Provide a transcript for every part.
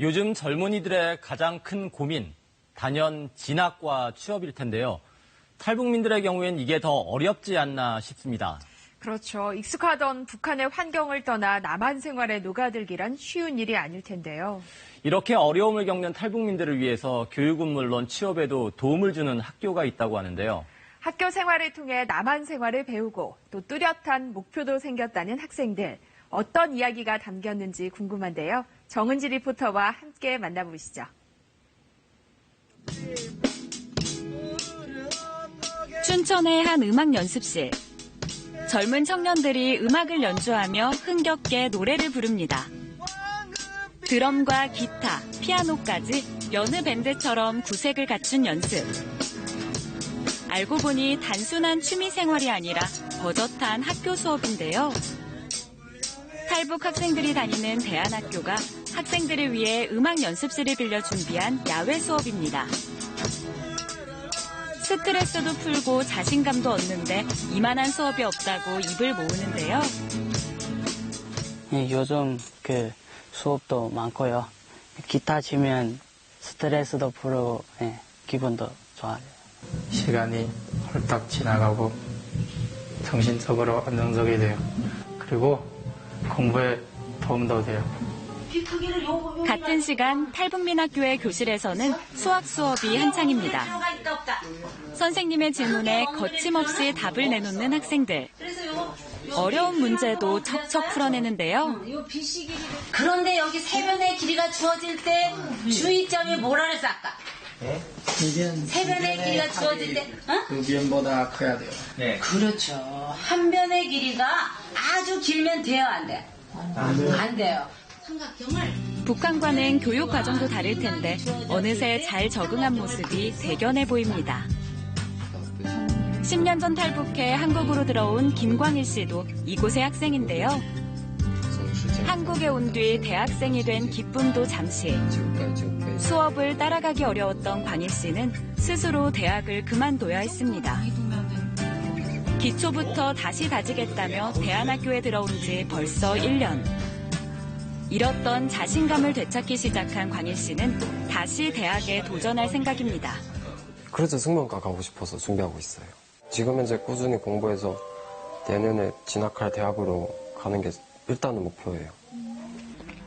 요즘 젊은이들의 가장 큰 고민, 단연 진학과 취업일 텐데요. 탈북민들의 경우엔 이게 더 어렵지 않나 싶습니다. 그렇죠. 익숙하던 북한의 환경을 떠나 남한 생활에 녹아들기란 쉬운 일이 아닐 텐데요. 이렇게 어려움을 겪는 탈북민들을 위해서 교육은 물론 취업에도 도움을 주는 학교가 있다고 하는데요. 학교 생활을 통해 남한 생활을 배우고 또 뚜렷한 목표도 생겼다는 학생들. 어떤 이야기가 담겼는지 궁금한데요. 정은지 리포터와 함께 만나보시죠. 춘천의 한 음악 연습실. 젊은 청년들이 음악을 연주하며 흥겹게 노래를 부릅니다. 드럼과 기타, 피아노까지 여느 밴드처럼 구색을 갖춘 연습. 알고 보니 단순한 취미 생활이 아니라 버젓한 학교 수업인데요. 탈북 학생들이 다니는 대안학교가 학생들을 위해 음악 연습실을 빌려 준비한 야외 수업입니다. 스트레스도 풀고 자신감도 얻는데 이만한 수업이 없다고 입을 모으는데요. 요즘 수업도 많고요. 기타 치면 스트레스도 풀고 기분도 좋아요. 시간이 홀딱 지나가고 정신적으로 안정적이 돼요. 그리고 공부에 도움도 돼요. 같은 시간 탈북민 학교의 교실에서는 수학 수업이 한창입니다. 선생님의 질문에 거침없이 답을 내놓는 학생들. 어려운 문제도 척척 풀어내는데요. 그런데 여기 세변의 길이가 주어질 때 주의점이 뭐라 그랬어 아까? 네? 세변의 길이가 주어질 때 그 변보다 커야 돼요. 네. 그렇죠. 한 변의 길이가 아주 길면 돼요, 안 돼? 안 돼요. 북한과는 교육 과정도 다를 텐데 어느새 잘 적응한 모습이 대견해 보입니다. 10년 전 탈북해 한국으로 들어온 김광일 씨도 이곳의 학생인데요. 한국에 온 뒤 대학생이 된 기쁨도 잠시. 수업을 따라가기 어려웠던 광일 씨는 스스로 대학을 그만둬야 했습니다. 기초부터 다시 다지겠다며 대안학교에 들어온 지 벌써 1년. 잃었던 자신감을 되찾기 시작한 광일 씨는 다시 대학에 도전할 생각입니다. 그래서 승무원과 가고 싶어서 준비하고 있어요. 지금 현재 꾸준히 공부해서 내년에 진학할 대학으로 가는 게 일단은 목표예요.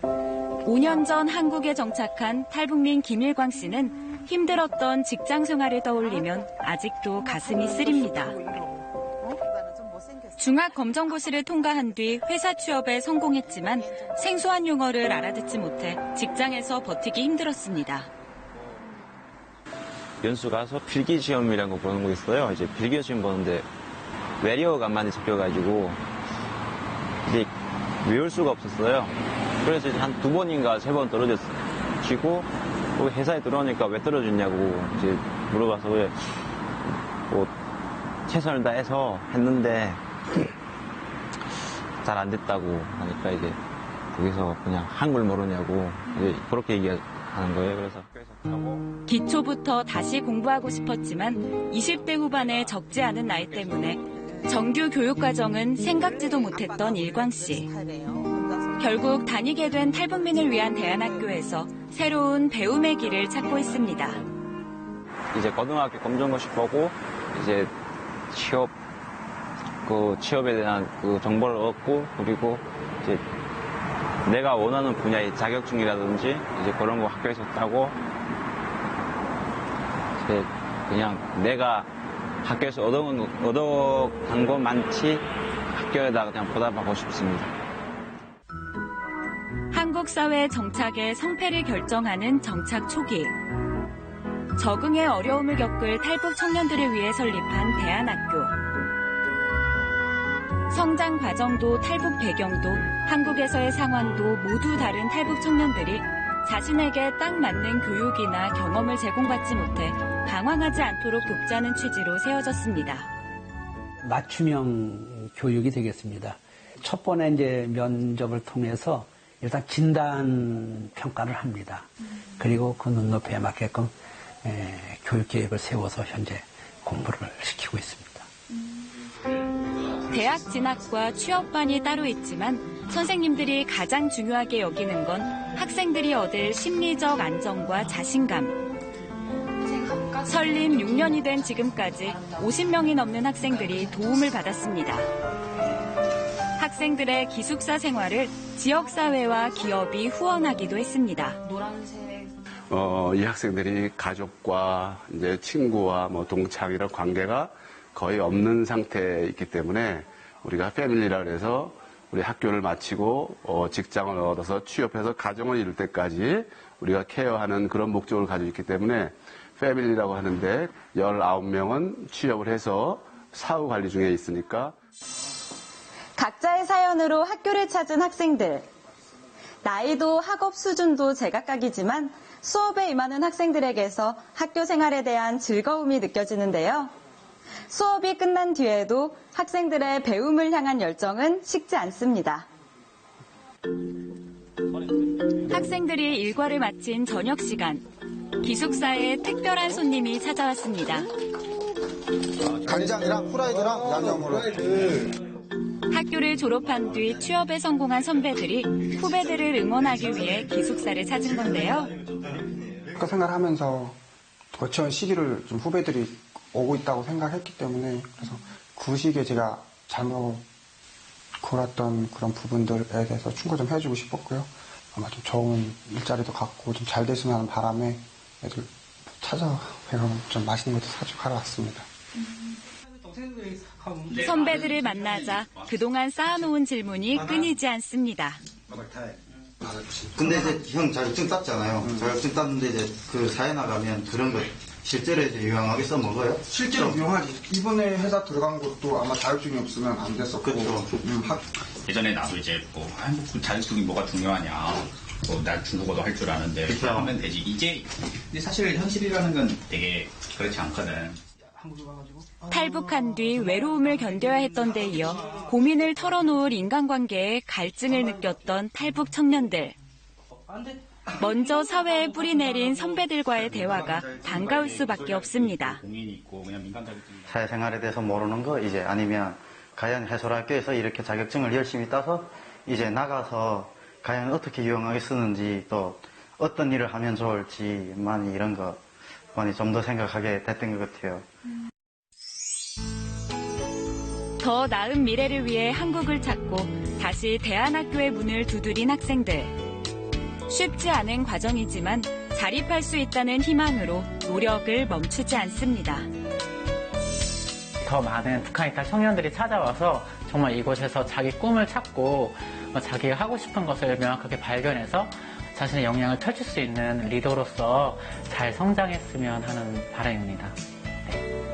5년 전 한국에 정착한 탈북민 김일광 씨는 힘들었던 직장 생활을 떠올리면 아직도 가슴이 쓰립니다. 중학 검정고시를 통과한 뒤 회사 취업에 성공했지만 생소한 용어를 알아듣지 못해 직장에서 버티기 힘들었습니다. 연수 가서 필기 시험이라는 거 보는 거 있어요. 이제 필기 시험 보는데 외래어가 많이 섞여가지고 이제 외울 수가 없었어요. 그래서 한 2번인가 3번 떨어졌고 회사에 들어오니까 왜 떨어졌냐고 이제 물어봐서 왜 최선을 다해서 했는데 잘 안 됐다고 하니까 이제 거기서 그냥 한글 모르냐고 이제 그렇게 얘기하는 거예요. 그래서 기초부터 다시 공부하고 싶었지만 20대 후반에 적지 않은 나이 때문에 정규 교육 과정은 생각지도 못했던 일광 씨. 결국 다니게 된 탈북민을 위한 대안학교에서 새로운 배움의 길을 찾고 있습니다. 이제 고등학교 검정고시 보고 이제 취업에 대한 그 정보를 얻고 그리고 이제 내가 원하는 분야의 자격증이라든지 이제 그런 거 학교에서 따고 이제 그냥 내가 학교에서 얻어간 것만치 학교에다가 그냥 보답하고 싶습니다. 한국 사회 정착의 성패를 결정하는 정착 초기. 적응의 어려움을 겪을 탈북 청년들을 위해 설립한 대안학교. 성장 과정도 탈북 배경도 한국에서의 상황도 모두 다른 탈북 청년들이 자신에게 딱 맞는 교육이나 경험을 제공받지 못해 방황하지 않도록 돕자는 취지로 세워졌습니다. 맞춤형 교육이 되겠습니다. 첫 번에 이제 면접을 통해서 일단 진단 평가를 합니다. 그리고 그 눈높이에 맞게끔 교육 계획을 세워서 현재 공부를 시키고 있습니다. 대학 진학과 취업반이 따로 있지만 선생님들이 가장 중요하게 여기는 건 학생들이 얻을 심리적 안정과 자신감. 설립 6년이 된 지금까지 50명이 넘는 학생들이 도움을 받았습니다. 학생들의 기숙사 생활을 지역사회와 기업이 후원하기도 했습니다. 이 학생들이 가족과 이제 친구와 동창이랑 관계가 거의 없는 상태에 있기 때문에 우리가 패밀리라 그래서 우리 학교를 마치고 직장을 얻어서 취업해서 가정을 이룰 때까지 우리가 케어하는 그런 목적을 가지고 있기 때문에 패밀리라고 하는데 19명은 취업을 해서 사후 관리 중에 있으니까. 각자의 사연으로 학교를 찾은 학생들. 나이도 학업 수준도 제각각이지만 수업에 임하는 학생들에게서 학교 생활에 대한 즐거움이 느껴지는데요. 수업이 끝난 뒤에도 학생들의 배움을 향한 열정은 식지 않습니다. 학생들이 일과를 마친 저녁 시간, 기숙사에 특별한 손님이 찾아왔습니다. 간장이랑 후라이드랑 양념으로. 학교를 졸업한 뒤 취업에 성공한 선배들이 후배들을 응원하기 위해 기숙사를 찾은 건데요. 학교 생활하면서 거쳐온 시기를 좀 후배들이 오고 있다고 생각했기 때문에 그래서 그 시기에 제가 잘못 골았던 그런 부분들에 대해서 충고 좀 해주고 싶었고요. 아마 좀 좋은 일자리도 갖고 좀 잘 됐으면 하는 바람에 애들 찾아뵈서 좀 맛있는 것도 사주고 가러 왔습니다. 선배들을 만나자 그동안 쌓아놓은 질문이 끊이지 않습니다. 근데 이제 형 자격증 땄잖아요. 자격증 땄는데 이제 그 사회 나가면 그런 거 실제로 이제 유용하게 써먹어요? 실제로 유용하지. 이번에 회사 들어간 것도 아마 자격증이 없으면 안 됐었고. 그렇죠. 예전에 나도 이제 그 자격증이 뭐가 중요하냐. 난 중국어도 할 줄 아는데 그렇죠. 하면 되지. 이제 근데 사실 현실이라는 건 되게 그렇지 않거든. 탈북한 뒤 외로움을 견뎌야 했던 데 이어 고민을 털어놓을 인간관계에 갈증을 느꼈던 탈북 청년들. 먼저 사회에 뿌리 내린 선배들과의 대화가 반가울 수밖에 없습니다. 사회생활에 대해서 모르는 거 이제 아니면 과연 해설학교에서 이렇게 자격증을 열심히 따서 이제 나가서 과연 어떻게 유용하게 쓰는지 또 어떤 일을 하면 좋을지 많이 이런 거 많이 좀 더 생각하게 됐던 것 같아요. 더 나은 미래를 위해 한국을 찾고 다시 대안학교의 문을 두드린 학생들. 쉽지 않은 과정이지만 자립할 수 있다는 희망으로 노력을 멈추지 않습니다. 더 많은 북한 이탈 청년들이 찾아와서 정말 이곳에서 자기 꿈을 찾고 자기가 하고 싶은 것을 명확하게 발견해서 자신의 역량을 펼칠 수 있는 리더로서 잘 성장했으면 하는 바람입니다. 네.